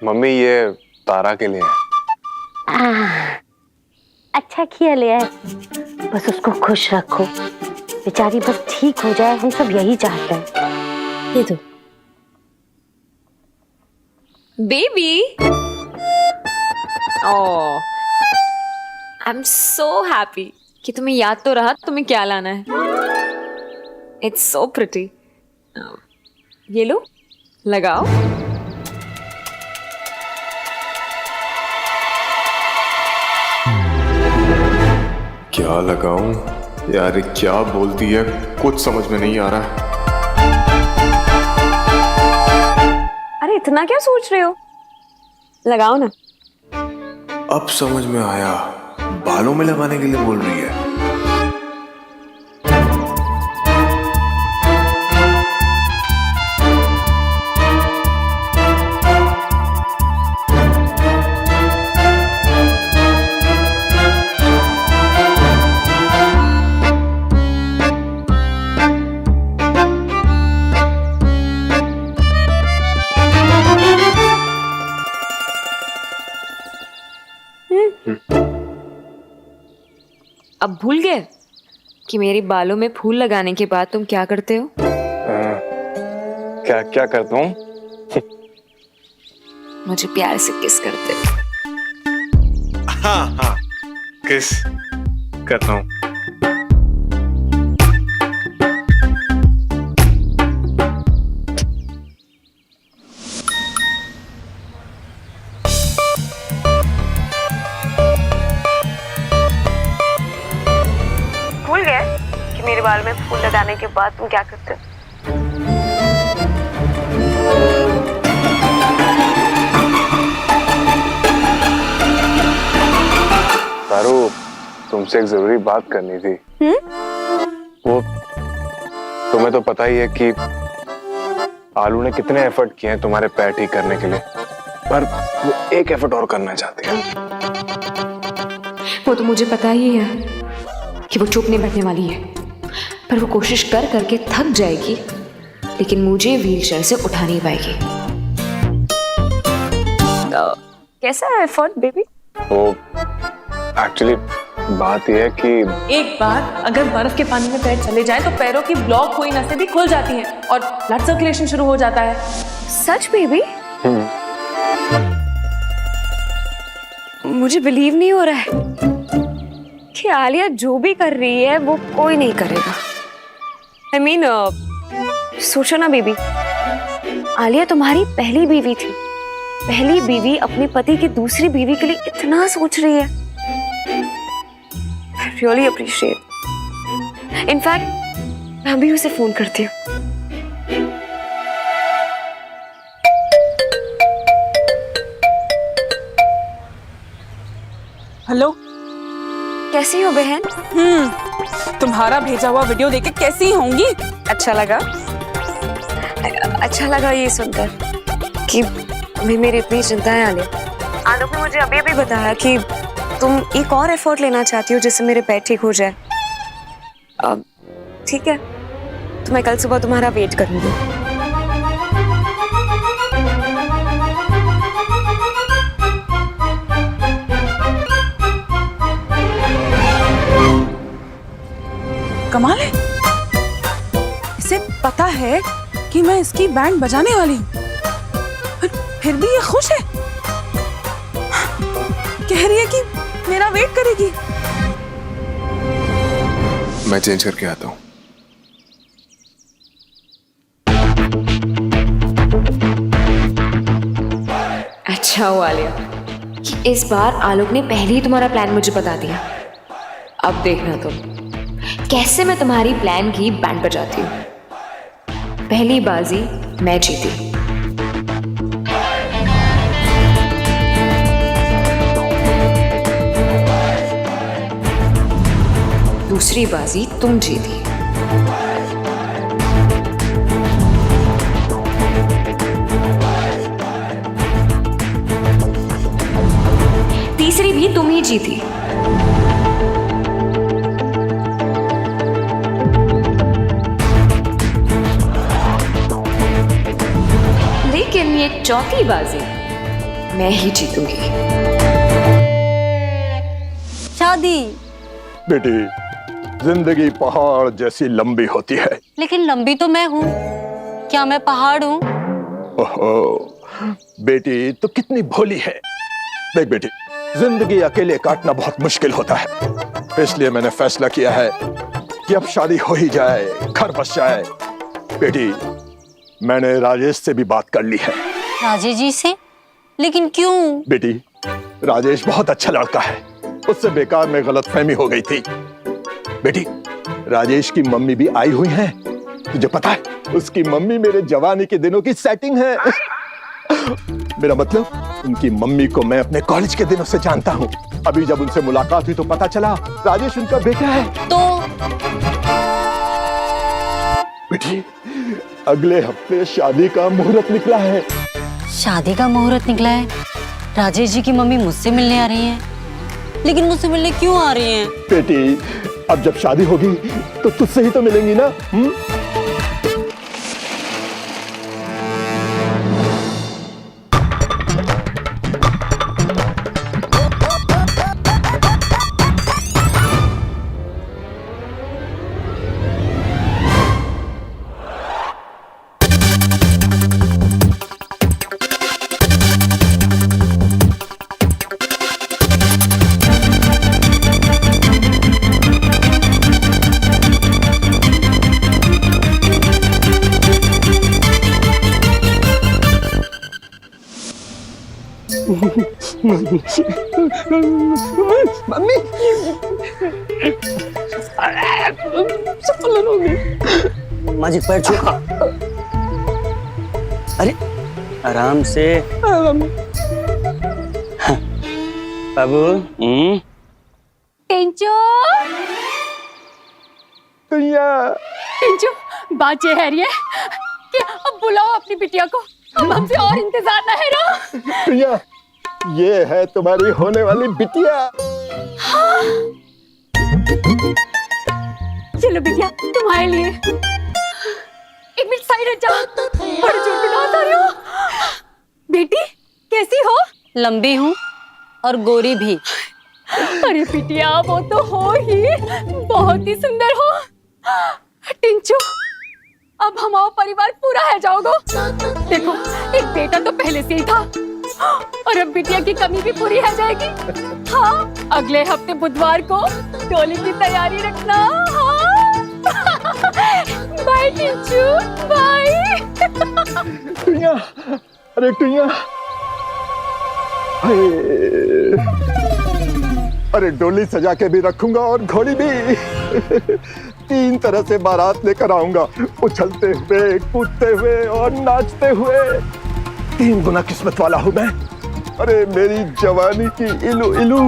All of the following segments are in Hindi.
मम्मी ये तारा के लिए है। अच्छा किया ले आए। बस उसको खुश रखो, बेचारी बस ठीक हो जाए, हम सब यही चाहते हैं। ये दो। Baby, oh, I am so happy कि तुम्हें याद तो रहा तुम्हें क्या लाना है। It's so pretty. ये लो, लगाओ। क्या लगाऊं यार, ये क्या बोलती है, कुछ समझ में नहीं आ रहा है। अरे इतना क्या सोच रहे हो, लगाओ ना। अब समझ में आया, बालों में लगाने के लिए बोल रही है। अब भूल गए कि मेरे बालों में फूल लगाने के बाद तुम क्या करते हो? क्या क्या करता हूँ? मुझे प्यार से किस करते हो। हाँ हाँ, किस करता हूँ। भूल गए कि मेरे बाल में फूल लगाने के बाद तुम क्या करते हो? तारू, तुमसे एक जरूरी बात करनी थी। वो तुम्हें तो पता ही है कि आलू ने कितने एफर्ट किए हैं तुम्हारे पैर ठीक करने के लिए, पर वो एक एफर्ट और करना चाहती है। वो तो मुझे पता ही है कि वो चुप नहीं बैठने वाली है, पर वो कोशिश कर करके थक जाएगी, लेकिन मुझे व्हीलचेयर से उठा नहीं पाएगी। कैसा है एफर्ट बेबी? वो एक्चुअली बात यह है कि एक बार अगर बर्फ के पानी में पैर चले जाए तो पैरों की ब्लॉक हुई नसें भी खुल जाती हैं और ब्लड सर्कुलेशन शुरू हो जाता है। सच बेबी? मुझे बिलीव नहीं हो रहा है कि आलिया जो भी कर रही है वो कोई नहीं करेगा। I mean, सोचो ना बेबी, आलिया तुम्हारी पहली बीवी थी। पहली बीवी अपने पति की दूसरी बीवी के लिए इतना सोच रही है। I really appreciate. इनफैक्ट मैं भी उसे फोन करती हूँ। हेलो, कैसी हो बहन? तुम्हारा भेजा हुआ वीडियो देख के कैसी होंगी? अच्छा लगा? अच्छा लगा ये सुनकर कि अभी मेरी इतनी चिंताएं आलिया। आलोक ने मुझे अभी बताया कि तुम एक और एफर्ट लेना चाहती हो जिससे मेरे पैर ठीक हो जाए। ठीक है, तो मैं कल सुबह तुम्हारा वेट करूंगी। कमाल है, इसे पता है कि मैं इसकी बैंड बजाने वाली हूँ, फिर भी ये खुश है। कह रही है कि मेरा वेट करेगी। मैं चेंज करके आता हूँ। अच्छा हुआ आलिया कि इस बार आलोक ने पहले ही तुम्हारा प्लान मुझे बता दिया। अब देखना तुम कैसे मैं तुम्हारी प्लान की बैंड बजाती हूँ। पहली बाजी मैं जीती। दूसरी बाजी तुम जीती। तीसरी भी तुम ही जीती। लेकिन ये चौथी बाजी मैं ही जीतूंगी। शादी। बेटी, जिंदगी पहाड़ जैसी लंबी होती है। लेकिन लंबी तो मैं हूँ, क्या मैं पहाड़ हूँ? ओहो, बेटी तो कितनी भोली है। देख बेटी, जिंदगी अकेले काटना बहुत मुश्किल होता है, इसलिए मैंने फैसला किया है कि अब शादी हो ही जाए, घर बस जाए। बेटी, मैंने राजेश से भी बात कर ली है। राजेश जी से? लेकिन क्यों? बेटी, राजेश बहुत अच्छा लड़का है, उससे बेकार में गलतफहमी हो गई थी। बेटी, राजेश की मम्मी भी आई हुई हैं। तुझे पता है, उसकी मम्मी मेरे जवानी के दिनों की सेटिंग है। मेरा मतलब, उनकी मम्मी को मैं अपने कॉलेज के दिनों से जानता हूँ। अभी जब उनसे मुलाकात हुई तो पता चला राजेश उनका बेटा है। तो बेटी, अगले हफ्ते शादी का मुहूर्त निकला है। शादी का मुहूर्त निकला है? राजेश जी की मम्मी मुझसे मिलने आ रही हैं, लेकिन मुझसे मिलने क्यों आ रही हैं? बेटी, अब जब शादी होगी तो तुझसे ही तो मिलेंगी ना। मम्मी, माजिद पैर छू। अरे आराम से बाबू। टेंचो, टिंचू, बात ये है कि अब बुलाओ अपनी बिटिया को, अब हमसे और इंतजार ना है ना। प्रिया, ये है तुम्हारी होने वाली बिटिया। हाँ। चलो बिटिया, तुम्हारे लिए। एक मिनट साइड हट जाओ, बड़े जोर की डांस आ रही हो। बेटी कैसी हो? लंबी हूँ और गोरी भी। अरे बिटिया, वो तो हो ही, बहुत ही सुंदर हो। टिंचू, अब हमारा परिवार पूरा है जाओगे। देखो, एक बेटा तो पहले से ही था और अब बिटिया की कमी भी पूरी है जाएगी। हाँ, अगले हफ्ते बुधवार को डोली की तैयारी रखना। हाँ। Bye टिंचू, bye. टुइया, अरे टुइया, अरे डोली सजा के भी रखूंगा और घोड़ी भी। 3 तरह से बारात लेकर आऊंगा, उछलते हुए, कूदते हुए और नाचते हुए। 3 गुना किस्मत वाला हूं मैं। अरे मेरी जवानी की इलू इलू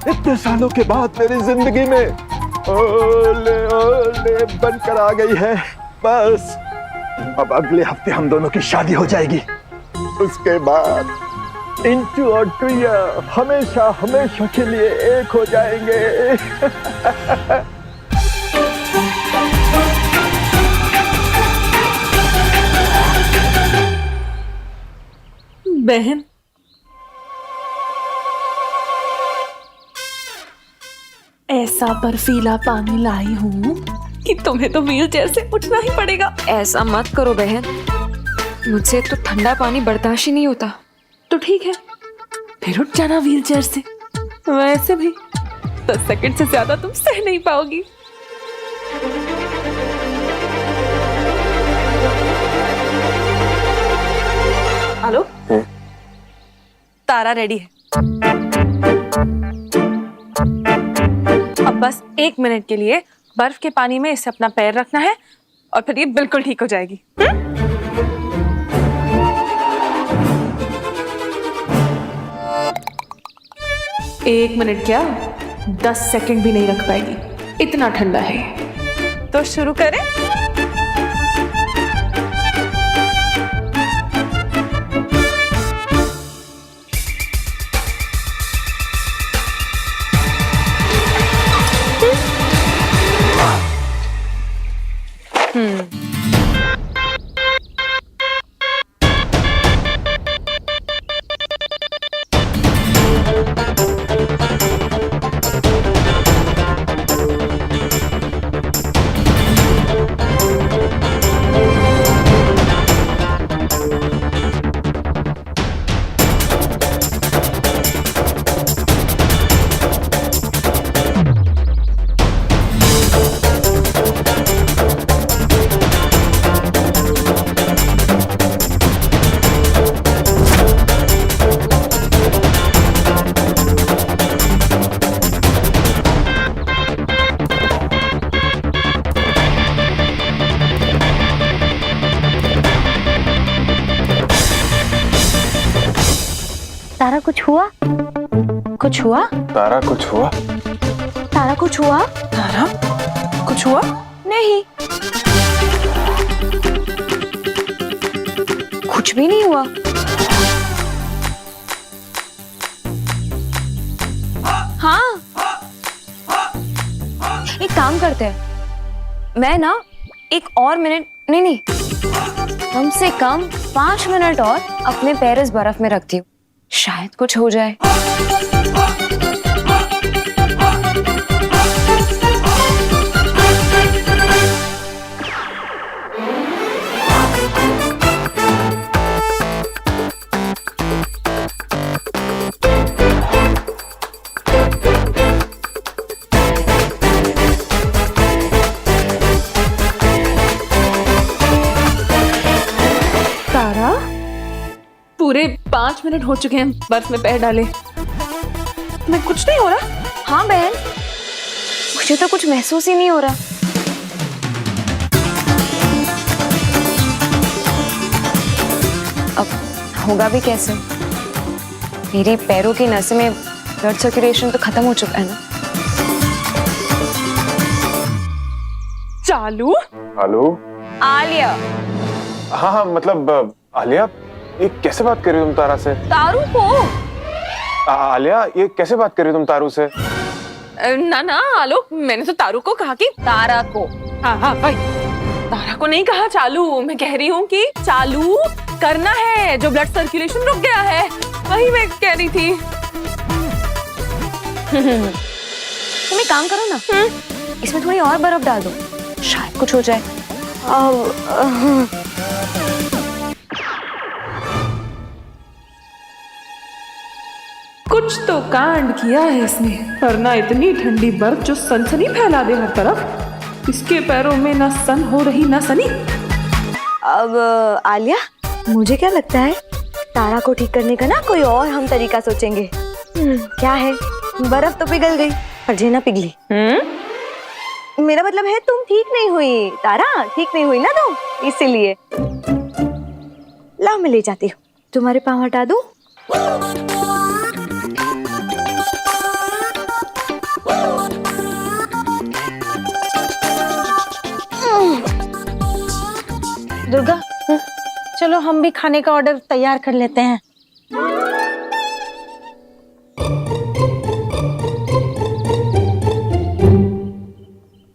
इतने सालों के बाद मेरी जिंदगी में ओले ओले बनकर आ गई है। बस अब अगले हफ्ते हम दोनों की शादी हो जाएगी। उसके बाद टिंचू और टुइया हमेशा हमेशा के लिए एक हो जाएंगे। बहन, ऐसा बर्फीला पानी लाई हूँ कि तुम्हें तो व्हीलचेयर से उठना ही पड़ेगा। ऐसा मत करो बहन, मुझसे तो ठंडा पानी बर्दाश्त ही नहीं होता। तो ठीक है, फिर उठ जाना व्हीलचेयर से। वैसे भी 10 सेकंड से ज्यादा तुम सह नहीं पाओगी। हेलो, तारा रेडी है। अब बस 1 मिनट के लिए बर्फ के पानी में इसे अपना पैर रखना है और फिर ये बिल्कुल ठीक हो जाएगी। 1 मिनट क्या, 10 सेकंड भी नहीं रख पाएगी, इतना ठंडा है। तो शुरू करें। तारा कुछ हुआ? कुछ हुआ? तारा कुछ हुआ? तारा कुछ हुआ? तारा कुछ हुआ? नहीं, कुछ भी नहीं हुआ। हाँ, एक काम करते हैं, मैं ना एक और मिनट, नहीं, कम से कम 5 मिनट और अपने पैर इस बर्फ में रखती हूँ, शायद कुछ हो जाए। तारा, पूरे 5 मिनट हो चुके हैं बर्फ में पैर डाले, मैं कुछ नहीं हो रहा। हाँ बहन, मुझे तो कुछ महसूस ही नहीं हो रहा। अब होगा भी कैसे? मेरी पैरों की नसों में ब्लड सर्कुलेशन तो खत्म हो चुका है ना। चालू? आलू? आलिया। हाँ हाँ, मतलब आलिया, ये कैसे बात कर रही हो तुम तारा से? तारू को? आलिया, ये कैसे बात कर रही हो तुम तारू से? ना ना आलोक, मैंने तो तारू को कहा कि तारा को। हाँ हाँ भाई, तारा को नहीं कहा चालू, मैं कह रही हूँ कि चालू करना है, जो ब्लड सर्कुलेशन रुक गया है, वही मैं कह रही थी। तुम एक काम करो ना, इसमें थोड़ी और बर्फ डाल दो, शायद कुछ हो जाए। कुछ तो कांड किया है इसने, वरना इतनी ठंडी बर्फ जो सनसनी फैला दे हर तरफ, इसके पैरों में ना सन हो रही ना सनी। अब आलिया, मुझे क्या लगता है तारा को ठीक करने का ना कोई और हम तरीका सोचेंगे। क्या है, बर्फ तो पिघल गई पर जे ना पिघली। मेरा मतलब है तुम ठीक नहीं हुई तारा, ठीक नहीं हुई ना तुम, इसीलिए लाओ मैं ले जाती हूँ, तुम्हारे पाँव हटा दूं। दुर्गा, चलो हम भी खाने का ऑर्डर तैयार कर लेते हैं।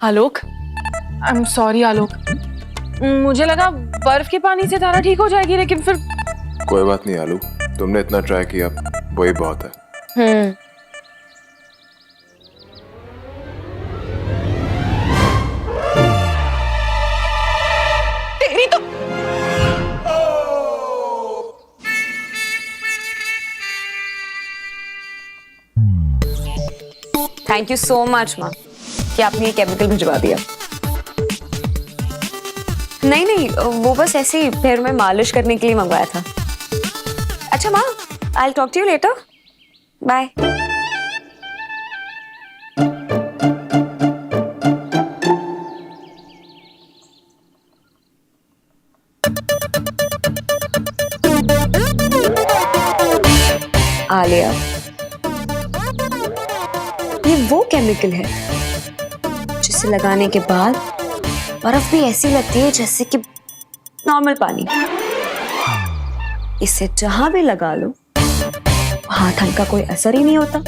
आलोक, आई एम सॉरी आलोक, मुझे लगा बर्फ के पानी से तारा ठीक हो जाएगी, लेकिन फिर कोई बात नहीं आलू, तुमने इतना ट्राई किया, वही बहुत है। तेरी तो थैंक यू सो मच माँ कि आपने ये केमिकल भिजवा दिया। नहीं, वो बस ऐसे ही पैर में मालिश करने के लिए मंगवाया था। अच्छा माँ, I will talk to you later, bye. Alia, ये वो केमिकल है जिसे लगाने के बाद बर्फ भी ऐसी लगती है जैसे कि नॉर्मल पानी। इसे जहां भी लगा लो वहां ठंड का कोई असर ही नहीं होता।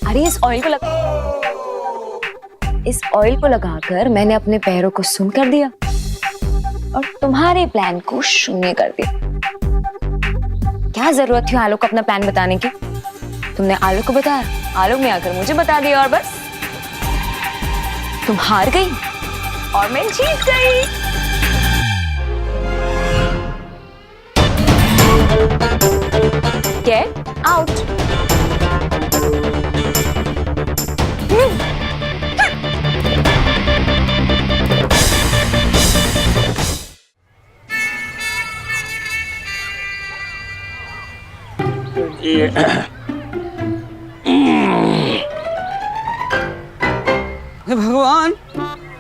अरे इस ऑयल को लगाकर मैंने अपने पैरों को सुन कर दिया और तुम्हारे प्लान को शून्य कर दिया। क्या जरूरत थी आलोक को अपना प्लान बताने की? तुमने आलोक को बताया, आलोक ने आकर मुझे बता दिया और बस तुम हार गई और मैं जीत गई। Get out. हे भगवान,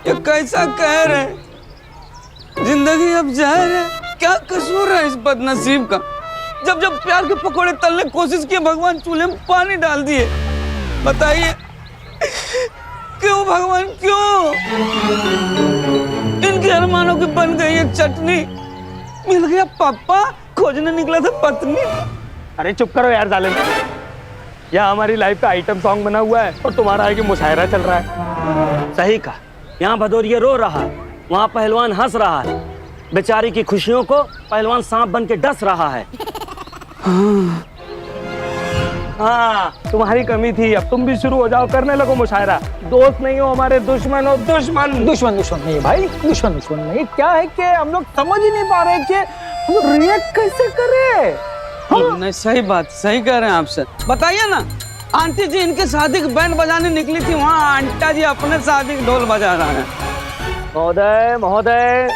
ये कैसा कहर है, जिंदगी अब जहर है। क्या कसूर है इस बदनसीब का, जब जब प्यार के पकौड़े तलने की कोशिश की भगवान चूल्हे में पानी डाल दिए। बताइए क्यों भगवान, क्यों? इनके अरमानों की बन गई एक चटनी, मिल गया पापा, खोजने निकला था पत्नी। अरे चुप करो यार जालिम, यहाँ हमारी लाइफ का आइटम सॉन्ग बना हुआ है और तुम्हारा है कि मुशायरा चल रहा है। सही कहा, यहाँ भदौरिया रो रहा है, वहाँ पहलवान हंस रहा है, बेचारी की खुशियों को पहलवान सांप बन के डस रहा है। हाँ तुम्हारी कमी थी, अब तुम भी शुरू हो जाओ, करने लगो मुशायरा। दोस्त नहीं हो हमारे, दुश्मन हो। दुश्मन नहीं भाई, दुश्मन नहीं। क्या है कि हम लोग समझ ही नहीं पा रहे कि रिएक्ट कैसे करें। नहीं सही बात, सही कह रहे हैं आप सर। बताइए ना, आंटी जी इनके शादी की बैंड बजाने निकली थी, वहाँ आंटा जी अपने शादी की ढोल बजा रहा है। महोदय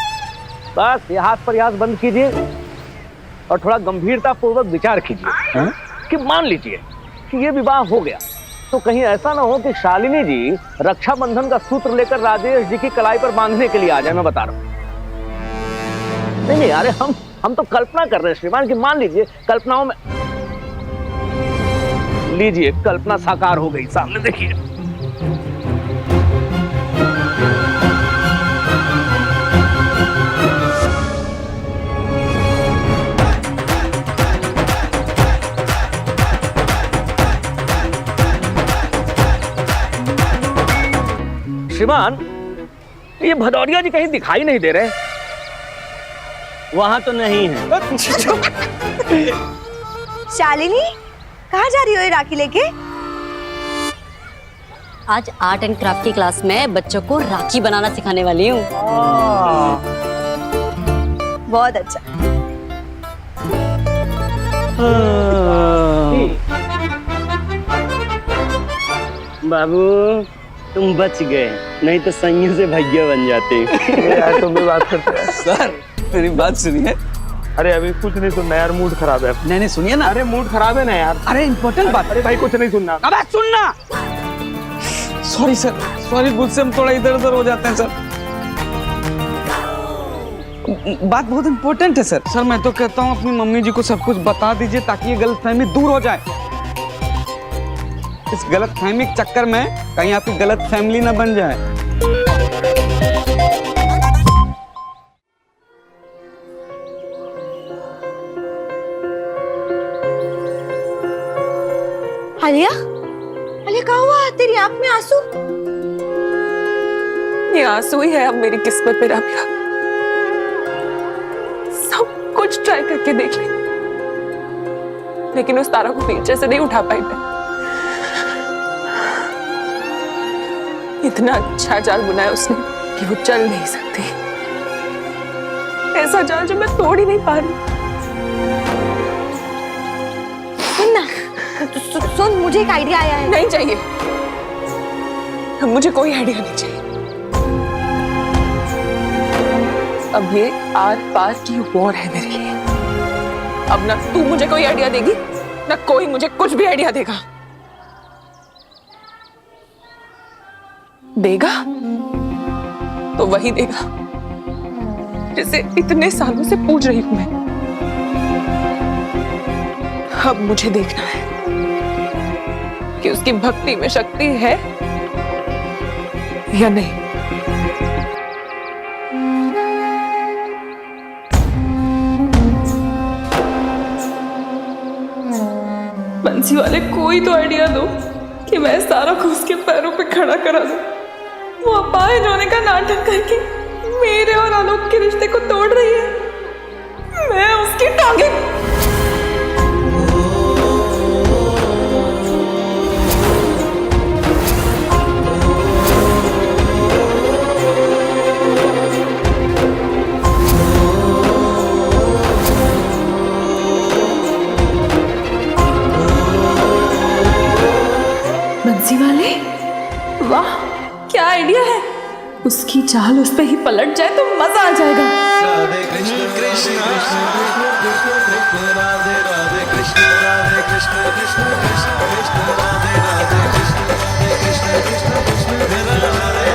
बस ये हाथ पर याद बंद कीजिए और थोड़ा गंभीरता पूर्वक विचार कीजिए कि मान लीजिए कि ये विवाह हो गया तो कहीं ऐसा ना हो कि शालिनी जी रक्षाबंधन का सूत्र लेकर राजेश जी की कलाई पर बांधने के लिए आ जाए। मैं बता रहा हूँ। नहीं अरे हम तो कल्पना कर रहे हैं श्रीमान कि मान लीजिए कल्पनाओं में, लीजिए कल्पना साकार हो गई, सामने देखिए। श्रीमान ये भदौरिया जी कहीं दिखाई नहीं दे रहे। वहाँ तो नहीं है। शालिनी कहाँ जा रही हो ये राखी लेके? आज आर्ट एंड क्राफ्ट की क्लास में बच्चों को राखी बनाना सिखाने वाली हूँ। बहुत अच्छा। बाबू तुम बच गए, नहीं तो संयोग से भैया बन जाते। यार तुम भी बात करते हैं। सर मेरी बात सुनिए। अरे अभी कुछ नहीं सुनना यार, मूड खराब है। नहीं सुनिए ना। अरे मूड खराब है ना यार। अरे इम्पोर्टेंट बात। अरे भाई कुछ नहीं सुनना। अबे सुनना। सॉरी सर, सॉरी, मुझसे हम थोड़ा इधर उधर हो जाते हैं सर। बात बहुत इम्पोर्टेंट है सर। सर मैं तो कहता हूँ अपनी मम्मी जी को सब कुछ बता दीजिए ताकि ये गलतफहमी दूर हो जाए। इस गलतफहमी के चक्कर में कहीं आपकी गलत फैमिली ना बन जाए। आलिया, आलिया क्या हुआ? तेरी आंख में आंसू? ये आंसू ही है अब मेरी किस्मत में राबिया। सब कुछ ट्राई करके देख ली, लेकिन उस तारा को पीछे से नहीं उठा पाई मैं। इतना अच्छा जाल बुनाया उसने कि वो चल नहीं सकती। ऐसा जाल जो मैं तोड़ ही नहीं पा रही। सुन ना, सुन मुझे एक आइडिया आया है। नहीं चाहिए, मुझे कोई आइडिया नहीं चाहिए। अब ये आर पार की वॉर है मेरे लिए। अब ना तू मुझे कोई आइडिया देगी, ना कोई मुझे कुछ भी आइडिया देगा। देगा तो वही देगा जिसे इतने सालों से पूछ रही हूं मैं। अब मुझे देखना है कि उसकी भक्ति में शक्ति है या नहीं। बंसी वाले कोई तो आइडिया दो कि मैं सारा को उसके पैरों पे खड़ा करा दूं। वो अपाहिज होने का नाटक करके मेरे और आलोक के रिश्ते को तोड़ रही है। मैं उसकी टांगे। बंसी वाले, वाह क्या आइडिया है। उसकी चाल उस पे ही पलट जाए तो मजा आ जाएगा। Radhe Krishna Krishna Krishna Krishna Radhe Radhe Krishna Krishna Krishna Krishna Radhe Radhe Krishna Krishna Krishna Krishna Radhe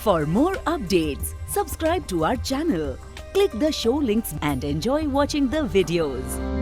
For more updates, subscribe to our channel, click the show links and enjoy watching the videos.